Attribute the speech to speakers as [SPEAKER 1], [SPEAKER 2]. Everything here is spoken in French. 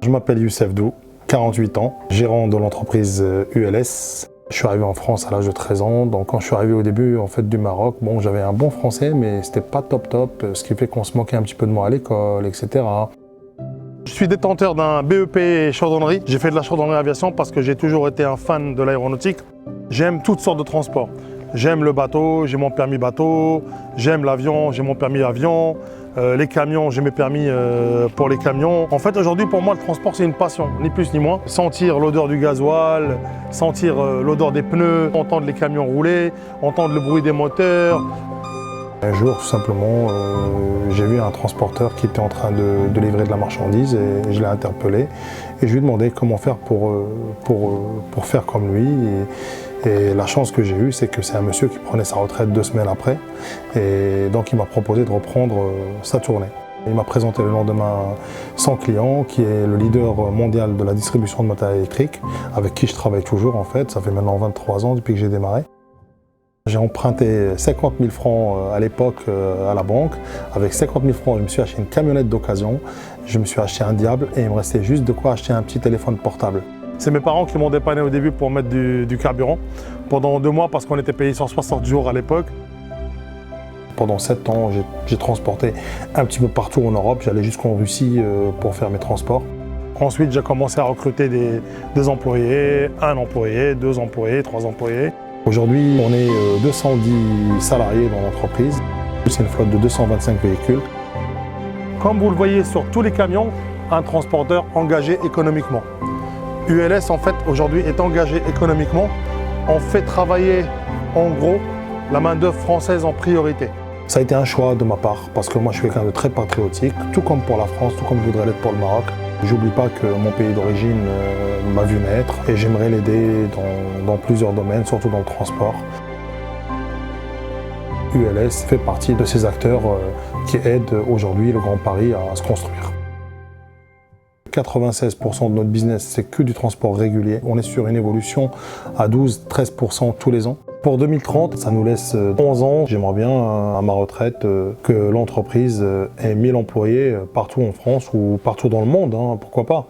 [SPEAKER 1] Je m'appelle Youssef Dou, 48 ans, gérant de l'entreprise ULS. Je suis arrivé en France à l'âge de 13 ans, donc quand je suis arrivé au début en fait, du Maroc, bon, j'avais un bon français, mais c'était pas top, ce qui fait qu'on se moquait un petit peu de moi à l'école, etc. Je suis détenteur d'un BEP chaudronnerie. J'ai fait de la chaudronnerie aviation parce que j'ai toujours été un fan de l'aéronautique. J'aime toutes sortes de transports. J'aime le bateau, j'ai mon permis bateau, j'aime l'avion, j'ai mon permis avion, les camions, j'ai mes permis pour les camions. En fait, aujourd'hui, pour moi, le transport, c'est une passion, ni plus ni moins. Sentir l'odeur du gasoil, sentir l'odeur des pneus, entendre les camions rouler, entendre le bruit des moteurs. Un jour, tout simplement, j'ai vu un transporteur qui était en train de livrer de la marchandise et je l'ai interpellé. Et je lui ai demandé comment faire pour faire comme lui. Et la chance que j'ai eue, c'est que c'est un monsieur qui prenait sa retraite 2 semaines après. Et donc il m'a proposé de reprendre sa tournée. Il m'a présenté le lendemain son client, qui est le leader mondial de la distribution de matériel électrique, avec qui je travaille toujours en fait. Ça fait maintenant 23 ans depuis que j'ai démarré. J'ai emprunté 50 000 francs à l'époque à la banque. Avec 50 000 francs, je me suis acheté une camionnette d'occasion. Je me suis acheté un diable et il me restait juste de quoi acheter un petit téléphone portable. C'est mes parents qui m'ont dépanné au début pour mettre du carburant pendant 2 mois parce qu'on était payé 160 jours à l'époque. Pendant 7 ans, j'ai transporté un petit peu partout en Europe. J'allais jusqu'en Russie pour faire mes transports. Ensuite, j'ai commencé à recruter des employés, 1 employé, 2 employés, 3 employés. Aujourd'hui, on est 210 salariés dans l'entreprise. C'est une flotte de 225 véhicules. Comme vous le voyez sur tous les camions, un transporteur engagé économiquement. ULS, en fait, aujourd'hui est engagé économiquement. On fait travailler, en gros, la main-d'œuvre française en priorité. Ça a été un choix de ma part, parce que moi, je suis quelqu'un de très patriotique, tout comme pour la France, tout comme je voudrais l'être pour le Maroc. J'oublie pas que mon pays d'origine m'a vu naître et j'aimerais l'aider dans plusieurs domaines, surtout dans le transport. ULS fait partie de ces acteurs qui aident aujourd'hui le Grand Paris à se construire. 96% de notre business, c'est que du transport régulier. On est sur une évolution à 12-13% tous les ans. Pour 2030, ça nous laisse 11 ans. J'aimerais bien, à ma retraite, que l'entreprise ait 1000 employés partout en France ou partout dans le monde, hein, pourquoi pas.